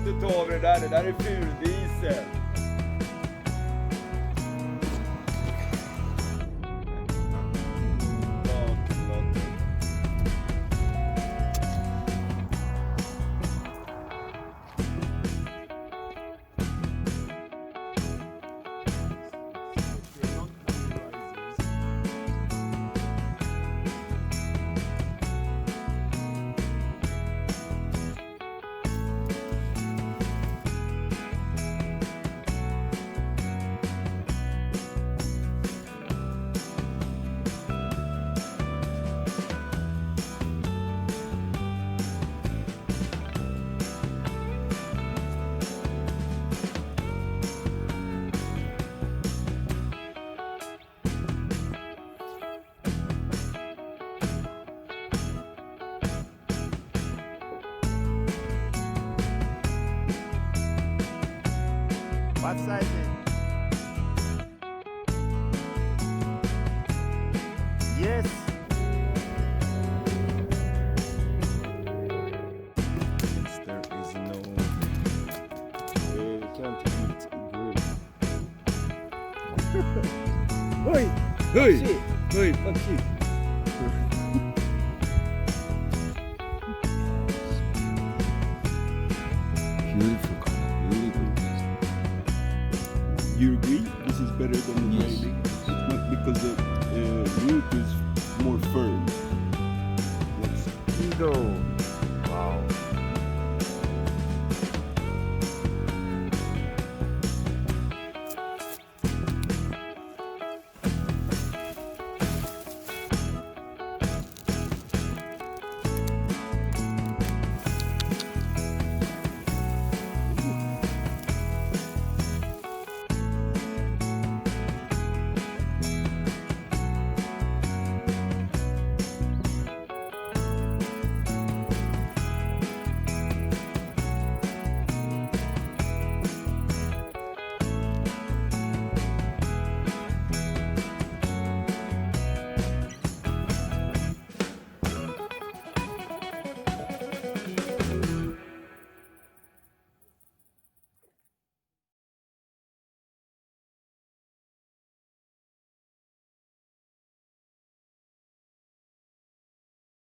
Nu tar vi det där är fuldiesel. What size is it? Yes. Yes, there is no. Can't eat grilled. Oj! Höj! Shit. Höj! Fuck shit! Beautiful color, really good. You agree? This is better than the grading?